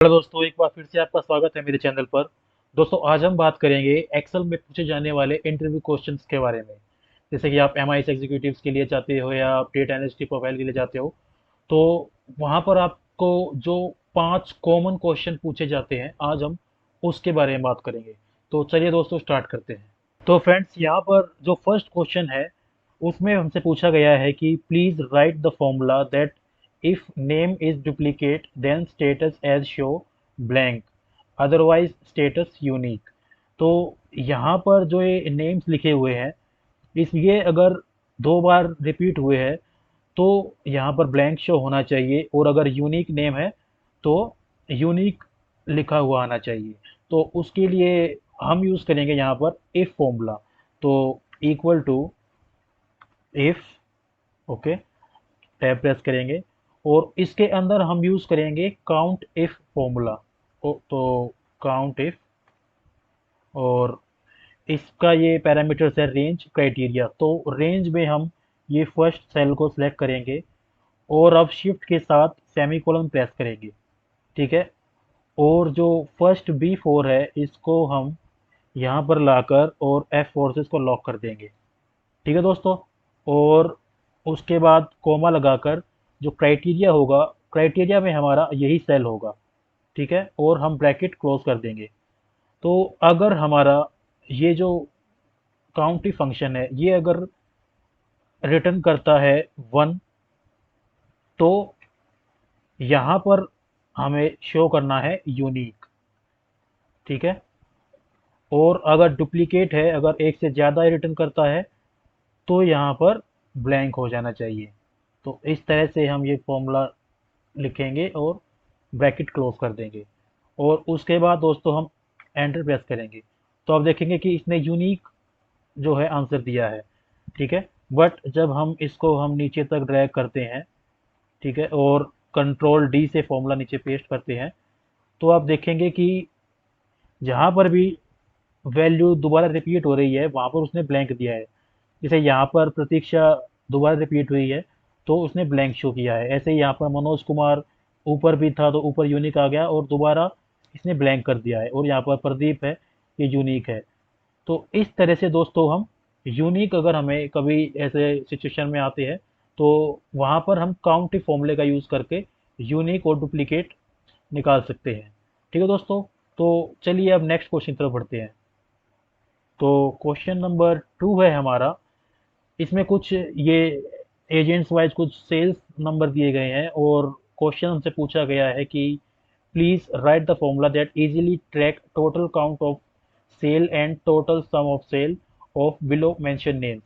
Hello दोस्तों, एक बार फिर से आपका स्वागत है मेरे चैनल पर। दोस्तों, आज हम बात करेंगे एक्सेल में पूछे जाने वाले इंटरव्यू क्वेश्चंस के बारे में। जैसे कि आप एमआईएस एग्जीक्यूटिव्स के लिए चाहते हो या आप डेटा एनालिस्ट की प्रोफाइल के लिए चाहते हो, तो वहाँ पर आपको जो 5 कॉमन क्वेश्चन पूछे जाते हैं, आज हम उसके बारे में बात करेंगे। तो चलिए दोस्तों, स्टार्ट करते हैं। तो फ्रेंड्स, यहाँ पर जो फर्स्ट क्वेश्चन है, उसमें हमसे पूछा गया है कि please write the formula that if name is duplicate then status as show blank, otherwise status unique. तो यहाँ पर जो ये नेम्स लिखे हुए हैं, इस ये अगर 2 बार रिपीट हुए हैं तो यहाँ पर ब्लैंक शो होना चाहिए, और अगर यूनिक नेम है तो यूनिक लिखा हुआ आना चाहिए। तो उसके लिए हम यूज़ करेंगे यहाँ पर इफ फॉर्मूला। तो equal to if, okay, tab press करेंगे और इसके अंदर हम यूज़ करेंगे काउंट इफ फॉर्मूला। तो काउंट इफ, और इसका ये पैरामीटर्स है रेंज क्राइटेरिया। तो रेंज में हम ये फर्स्ट सेल को सिलेक्ट करेंगे और अब शिफ्ट के साथ सेमीकोलन प्रेस करेंगे, ठीक है। और जो फर्स्ट B4 है, इसको हम यहाँ पर लाकर और F4 से इसको लॉक कर देंगे, ठीक है दोस्तों। और उसके बाद कोमा लगाकर जो क्राइटेरिया होगा, क्राइटेरिया में हमारा यही सेल होगा, ठीक है, और हम ब्रैकेट क्लोज कर देंगे। तो अगर हमारा ये जो काउंटी फंक्शन है, ये अगर रिटर्न करता है 1, तो यहाँ पर हमें शो करना है यूनिक, ठीक है। और अगर डुप्लीकेट है, अगर एक से ज़्यादा रिटर्न करता है, तो यहाँ पर ब्लैंक हो जाना चाहिए। तो इस तरह से हम ये फॉर्मूला लिखेंगे और ब्रैकेट क्लोज कर देंगे। और उसके बाद दोस्तों हम एंटर प्रेस करेंगे, तो आप देखेंगे कि इसने यूनिक जो है आंसर दिया है, ठीक है। बट जब हम नीचे तक ड्रैग करते हैं, ठीक है, और कंट्रोल डी से फॉर्मूला नीचे पेस्ट करते हैं, तो आप देखेंगे कि जहाँ पर भी वैल्यू दोबारा रिपीट हो रही है, वहाँ पर उसने ब्लैंक दिया है। जैसे यहाँ पर प्रतीक्षा दोबारा रिपीट हुई है, तो उसने ब्लैंक शो किया है। ऐसे ही यहाँ पर मनोज कुमार ऊपर भी था, तो ऊपर यूनिक आ गया और दोबारा इसने ब्लैंक कर दिया है। और यहाँ पर प्रदीप है, ये यूनिक है। तो इस तरह से दोस्तों हम यूनिक, अगर हमें कभी ऐसे सिचुएशन में आते हैं, तो वहाँ पर हम काउंट फॉर्मूले का यूज़ करके यूनिक और डुप्लीकेट निकाल सकते हैं, ठीक है दोस्तों। तो चलिए अब नेक्स्ट क्वेश्चन की तरफ बढ़ते हैं। तो क्वेश्चन नंबर 2 है हमारा। इसमें कुछ ये एजेंट्स वाइज कुछ सेल्स नंबर दिए गए हैं, और क्वेश्चन हमसे पूछा गया है कि please write the formula that easily track total count of sale and total sum of sale of below mention names.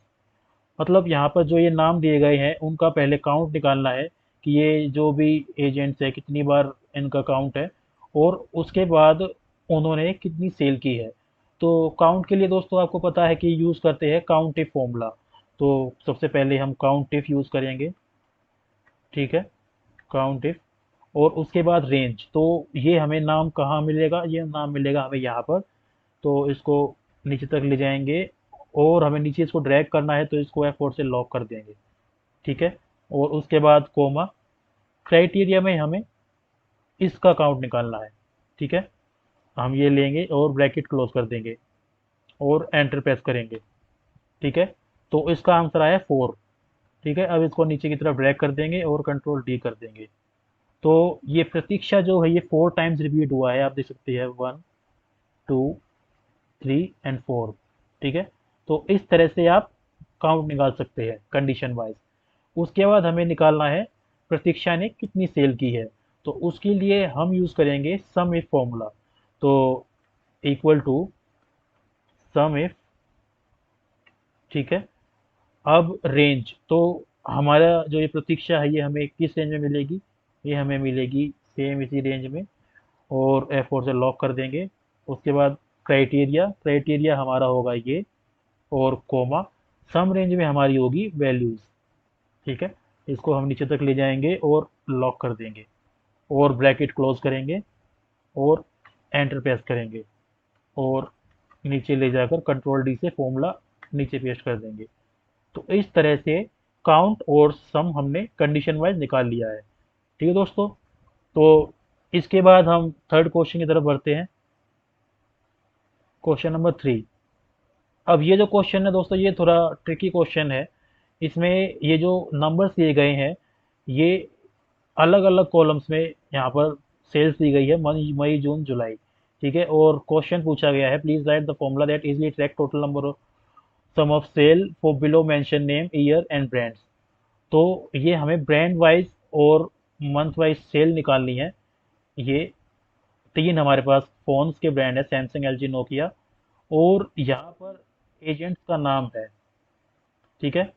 मतलब यहाँ पर जो ये नाम दिए गए हैं, उनका पहले काउंट निकालना है कि ये जो भी एजेंट्स है, कितनी बार इनका काउंट है, और उसके बाद उन्होंने कितनी सेल की है। तो काउंट के लिए दोस्तों आपको पता है कि यूज़ करते हैं काउंट इफ फॉर्मूला। तो सबसे पहले हम काउंट इफ यूज़ करेंगे, ठीक है, काउंट इफ। और उसके बाद रेंज, तो ये हमें नाम कहाँ मिलेगा, ये नाम मिलेगा हमें यहाँ पर। तो इसको नीचे तक ले जाएंगे और हमें नीचे इसको ड्रैग करना है, तो इसको F4 से लॉक कर देंगे, ठीक है। और उसके बाद कोमा, क्राइटेरिया में हमें इसका काउंट निकालना है, ठीक है। हम ये लेंगे और ब्रैकेट क्लोज कर देंगे और एंटर प्रेस करेंगे, ठीक है। तो इसका आंसर आया 4, ठीक है। अब इसको नीचे की तरफ ड्रैग कर देंगे और कंट्रोल डी कर देंगे। तो ये प्रतीक्षा जो है, ये 4 टाइम्स रिपीट हुआ है, आप देख सकते हैं, 1, 2, 3 एंड 4, ठीक है। तो इस तरह से आप काउंट निकाल सकते हैं कंडीशन वाइज। उसके बाद हमें निकालना है प्रतीक्षा ने कितनी सेल की है। तो उसके लिए हम यूज करेंगे सम इफ फॉर्मूला। तो इक्वल टू सम इफ, ठीक है। अब रेंज, तो हमारा जो ये प्रतीक्षा है, ये हमें किस रेंज में मिलेगी, ये हमें मिलेगी सेम इसी रेंज में। और F4 से लॉक कर देंगे। उसके बाद क्राइटेरिया, क्राइटेरिया हमारा होगा ये, और कोमा, सम रेंज में हमारी होगी वैल्यूज, ठीक है। इसको हम नीचे तक ले जाएंगे और लॉक कर देंगे और ब्रैकेट क्लोज करेंगे और एंटर प्रेस करेंगे और नीचे ले जाकर कंट्रोल डी से फॉर्मूला नीचे पेस्ट कर देंगे। तो इस तरह से काउंट और सम हमने कंडीशन वाइज निकाल लिया है, ठीक है दोस्तों। तो इसके बाद हम थर्ड क्वेश्चन की तरफ बढ़ते हैं। Question number 3। अब ये जो क्वेश्चन है दोस्तों, ये थोड़ा ट्रिकी क्वेश्चन है। इसमें ये जो नंबर्स दिए गए हैं, ये अलग अलग कॉलम्स में यहाँ पर सेल्स दी गई है, मई मई जून जुलाई। ठीक है, और क्वेश्चन पूछा गया है, please write the formula that easily track total number of sum of sale for below mention name year and brands. तो ये हमें ब्रांड वाइज और मंथ वाइज सेल निकालनी है। ये तीन हमारे पास फोन्स के ब्रांड है, सैमसंग, एलजी, नोकिया। और यहाँ पर एजेंट्स का नाम है। ठीक है,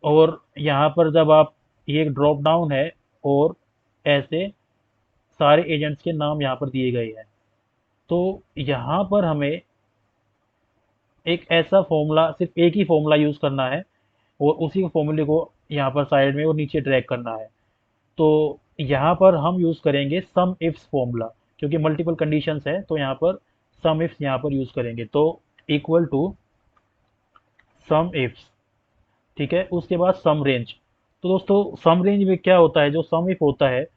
और यहाँ पर जब आप, ये एक ड्रॉप डाउन है, और ऐसे सारे एजेंट्स के नाम यहाँ पर दिए गए हैं। तो यहाँ पर हमें एक ऐसा फॉर्मूला, सिर्फ एक ही फॉर्मूला यूज करना है, और उसी फॉर्मूले को यहाँ पर साइड में और नीचे ड्रैग करना है। तो यहाँ पर हम यूज करेंगे सम इफ्स फॉर्मूला, क्योंकि मल्टीपल कंडीशंस है, तो यहाँ पर सम इफ्स यहाँ पर यूज करेंगे। तो इक्वल टू सम इफ्स। ठीक है, उसके बाद सम रेंज। तो दोस्तों सम रेंज में क्या होता है, जो सम इफ होता है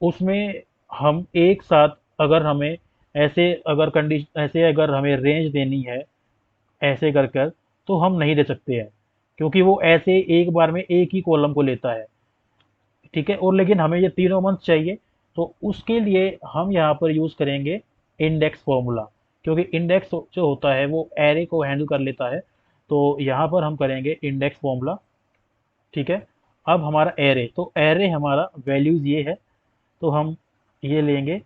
उसमें हम एक साथ, अगर हमें ऐसे, अगर कंडीशन ऐसे, अगर हमें रेंज देनी है ऐसे कर कर, तो हम नहीं दे सकते हैं, क्योंकि वो ऐसे एक बार में एक ही कॉलम को लेता है। ठीक है, और लेकिन हमें ये तीनों मंथ चाहिए, तो उसके लिए हम यहाँ पर यूज करेंगे इंडेक्स फॉर्मूला, क्योंकि इंडेक्स जो होता है वो एरे को हैंडल कर लेता है। तो यहाँ पर हम करेंगे इंडेक्स फॉर्मूला। ठीक है, अब हमारा एरे, तो एरे हमारा वैल्यूज ये है, तो हम ये लेंगे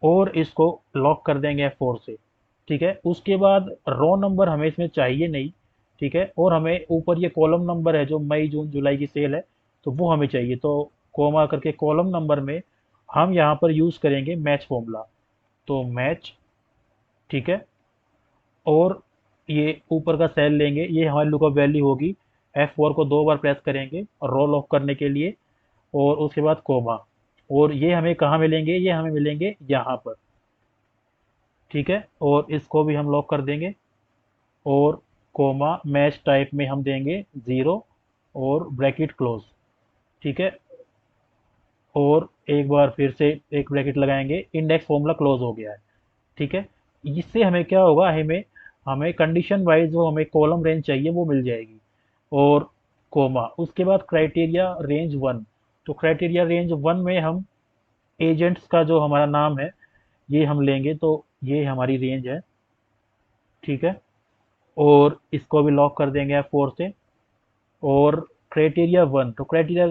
और इसको लॉक कर देंगे F4 से। ठीक है, उसके बाद रो नंबर हमें इसमें चाहिए नहीं। ठीक है, और हमें ऊपर ये कॉलम नंबर है जो मई जून जुलाई की सेल है, तो वो हमें चाहिए। तो कोमा करके कॉलम नंबर में हम यहाँ पर यूज करेंगे मैच फॉर्मूला। तो मैच। ठीक है, और ये ऊपर का सेल लेंगे, ये हमारी लुकअप वैल्यू होगी। F4 को दो बार प्रेस करेंगे रो लॉक करने के लिए, और उसके बाद कोमा। और ये हमें कहाँ मिलेंगे, ये हमें मिलेंगे यहाँ पर। ठीक है, और इसको भी हम लॉक कर देंगे, और कोमा मैच टाइप में हम देंगे 0 और ब्रैकेट क्लोज। ठीक है, और एक बार फिर से एक ब्रैकेट लगाएंगे, इंडेक्स फॉर्मूला क्लोज हो गया है। ठीक है, इससे हमें क्या होगा, हमें हमें कंडीशन वाइज जो हमें कॉलम रेंज चाहिए वो मिल जाएगी। और कोमा, उसके बाद क्राइटेरिया रेंज 1। तो क्राइटेरिया रेंज 1 में हम एजेंट्स का जो हमारा नाम है ये हम लेंगे, तो ये हमारी रेंज है। ठीक है, और इसको भी लॉक कर देंगे F4 से। और क्राइटेरिया 1, तो क्राइटेरिया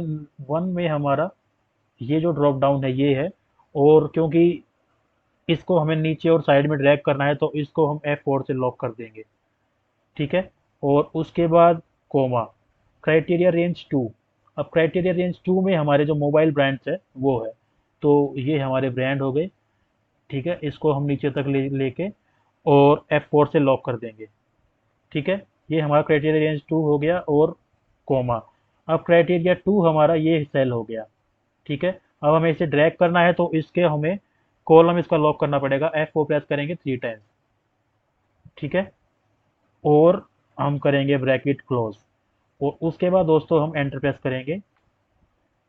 1 में हमारा ये जो ड्रॉप डाउन है ये है, और क्योंकि इसको हमें नीचे और साइड में ड्रैग करना है, तो इसको हम F4 से लॉक कर देंगे। ठीक है, और उसके बाद कोमा क्राइटेरिया रेंज 2। अब क्राइटेरिया रेंज 2 में हमारे जो मोबाइल ब्रांड्स है वो है, तो ये हमारे ब्रांड हो गए। ठीक है, इसको हम नीचे तक लेके और F4 से लॉक कर देंगे। ठीक है, ये हमारा क्राइटेरिया रेंज 2 हो गया, और कोमा। अब क्राइटेरिया 2 हमारा ये सेल हो गया। ठीक है, अब हमें इसे ड्रैग करना है, तो इसके हमें कॉलम इसका लॉक करना पड़ेगा, F4 प्रेस करेंगे 3 टाइम्स। ठीक है, और हम करेंगे ब्रैकेट क्लोज, और उसके बाद दोस्तों हम एंटर प्रेस करेंगे।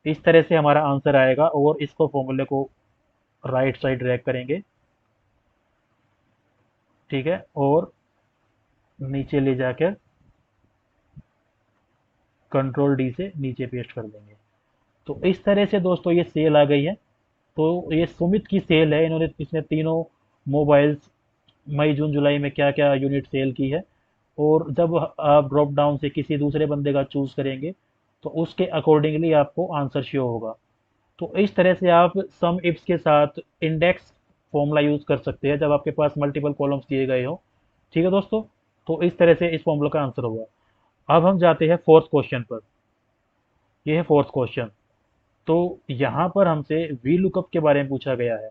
इस तरह से हमारा आंसर आएगा, और इसको फॉर्मूले को राइट साइड ड्रैग करेंगे। ठीक है, और नीचे ले जाकर कंट्रोल डी से नीचे पेस्ट कर देंगे। तो इस तरह से दोस्तों ये सेल आ गई है। तो ये सुमित की सेल है, इन्होंने इसने तीनों मोबाइल्स मई जून जुलाई में क्या क्या यूनिट सेल की है। और जब आप ड्रॉप डाउन से किसी दूसरे बंदे का चूज करेंगे, तो उसके अकॉर्डिंगली आपको आंसर शो होगा। तो इस तरह से आप सम इफ्स के साथ इंडेक्स फॉर्मूला यूज कर सकते हैं जब आपके पास मल्टीपल कॉलम्स दिए गए हो। ठीक है दोस्तों, तो इस तरह से इस फॉर्मूला का आंसर होगा। अब हम जाते हैं फोर्थ क्वेश्चन पर। यह है फोर्थ क्वेश्चन। तो यहाँ पर हमसे वी लुकअप के बारे में पूछा गया है।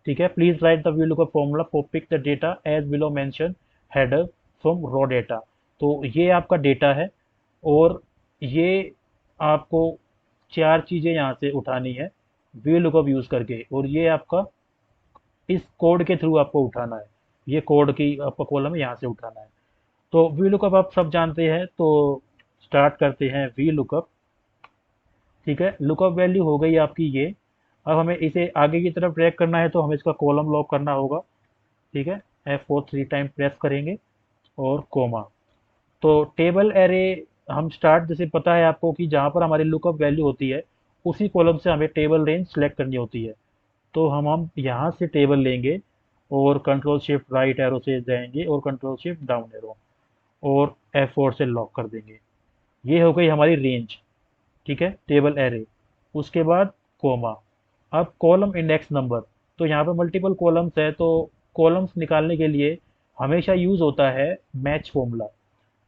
ठीक है, please write the V lookup formula for pick the data as below mention header from raw data. तो ये आपका डेटा है, और ये आपको चार चीजें यहाँ से उठानी है वी लुकअप यूज करके, और ये आपका इस कोड के थ्रू आपको उठाना है। ये कोड की आपका कॉलम यहाँ से उठाना है। तो वी लुकअप आप सब जानते हैं, तो स्टार्ट करते हैं वी लुकअप। ठीक है, लुकअप वैल्यू हो गई आपकी ये, अब हमें इसे आगे की तरफ ड्रैग करना है तो हमें इसका कॉलम लॉक करना होगा। ठीक है, F4 3 टाइम प्रेस करेंगे और कोमा। तो टेबल एरे हम स्टार्ट, जैसे पता है आपको कि जहाँ पर हमारी लुकअप वैल्यू होती है उसी कॉलम से हमें टेबल रेंज सेलेक्ट करनी होती है। तो हम यहाँ से टेबल लेंगे और कंट्रोल शिफ्ट राइट एरो से जाएंगे और कंट्रोल शिफ्ट डाउन एरो और F4 से लॉक कर देंगे। ये हो गई हमारी रेंज। ठीक है, टेबल एरे। उसके बाद कोमा। अब कॉलम इंडेक्स नंबर। तो यहाँ पे मल्टीपल कॉलम्स है तो कॉलम्स निकालने के लिए हमेशा यूज होता है मैच फॉर्मूला।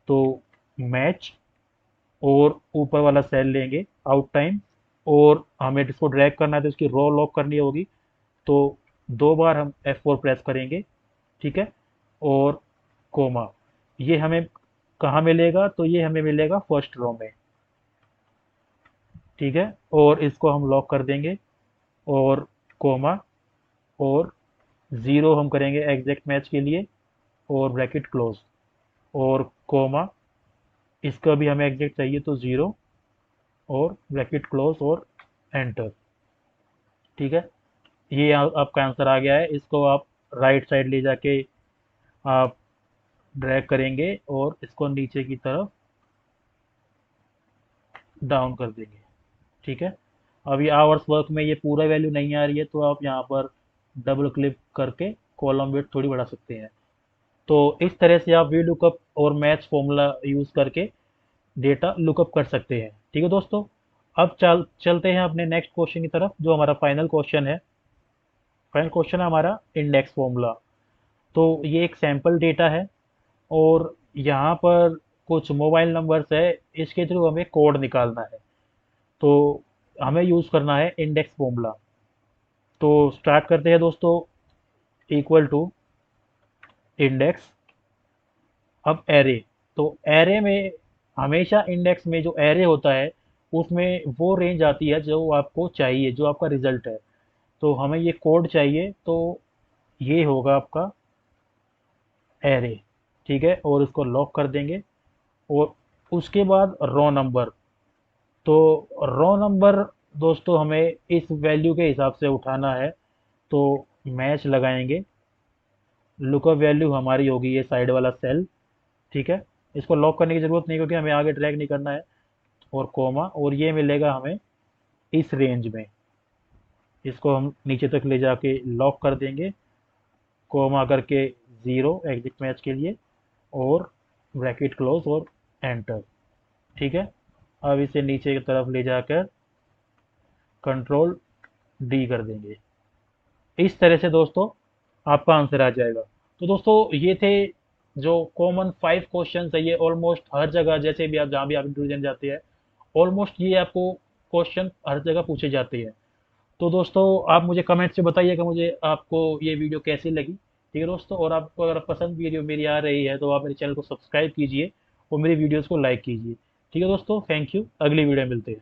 तो मैच और ऊपर वाला सेल लेंगे आउट टाइम, और हमें इसको ड्रैग करना है तो इसकी रो लॉक करनी होगी। तो 2 बार हम F4 प्रेस करेंगे। ठीक है, और कोमा। ये हमें कहाँ मिलेगा, तो ये हमें मिलेगा फर्स्ट रो में। ठीक है, और इसको हम लॉक कर देंगे और कोमा और ज़ीरो हम करेंगे एग्जैक्ट मैच के लिए और ब्रैकेट क्लोज और कोमा। इसका भी हमें एग्जैक्ट चाहिए तो ज़ीरो और ब्रैकेट क्लोज और एंटर। ठीक है, ये आपका आंसर आ गया है। इसको आप राइट साइड ले जाके आप ड्रैग करेंगे और इसको नीचे की तरफ डाउन कर देंगे। ठीक है, अब ये आवर्स वर्क में ये पूरा वैल्यू नहीं आ रही है तो आप यहाँ पर डबल क्लिक करके कॉलम वेट थोड़ी बढ़ा सकते हैं। तो इस तरह से आप वी लुकअप और मैच फॉर्मूला यूज करके डेटा लुकअप कर सकते हैं। ठीक है दोस्तों, अब चलते हैं अपने नेक्स्ट क्वेश्चन की तरफ जो हमारा फाइनल क्वेश्चन है। फाइनल क्वेश्चन है हमारा इंडेक्स फॉर्मूला। तो ये एक सैंपल डेटा है और यहाँ पर कुछ मोबाइल नंबर्स है, इसके थ्रू हमें कोड निकालना है। तो हमें यूज़ करना है इंडेक्स फॉर्मूला। तो स्टार्ट करते हैं दोस्तों। इक्वल टू इंडेक्स, अब एरे। तो एरे में हमेशा इंडेक्स में जो एरे होता है उसमें वो रेंज आती है जो आपको चाहिए, जो आपका रिजल्ट है। तो हमें ये कोड चाहिए तो ये होगा आपका एरे। ठीक है, और इसको लॉक कर देंगे और उसके बाद रो नंबर। तो रो नंबर दोस्तों हमें इस वैल्यू के हिसाब से उठाना है। तो मैच लगाएंगे, लुकअप वैल्यू हमारी होगी ये साइड वाला सेल। ठीक है, इसको लॉक करने की ज़रूरत नहीं क्योंकि हमें आगे ड्रैग नहीं करना है। और कोमा, और ये मिलेगा हमें इस रेंज में। इसको हम नीचे तक ले जाके लॉक कर देंगे, कोमा करके ज़ीरो एग्जिट मैच के लिए और ब्रैकेट क्लोज और एंटर। ठीक है, अब इसे नीचे की तरफ ले जाकर कंट्रोल डी कर देंगे। इस तरह से दोस्तों आपका आंसर आ जाएगा। तो दोस्तों ये थे जो कॉमन 5 क्वेश्चन है। ये ऑलमोस्ट हर जगह, जैसे भी आप जहाँ भी आप इंटरव्यू देने जाते हैं, ऑलमोस्ट ये आपको क्वेश्चन हर जगह पूछे जाते हैं। तो दोस्तों आप मुझे कमेंट से बताइएगा मुझे आपको ये वीडियो कैसी लगी। ठीक है दोस्तों, और आपको अगर पसंद वीडियो मेरी आ रही है तो आप मेरे चैनल को सब्सक्राइब कीजिए और मेरी वीडियोस को लाइक कीजिए। ठीक है दोस्तों, थैंक यू, अगली वीडियो में मिलते हैं।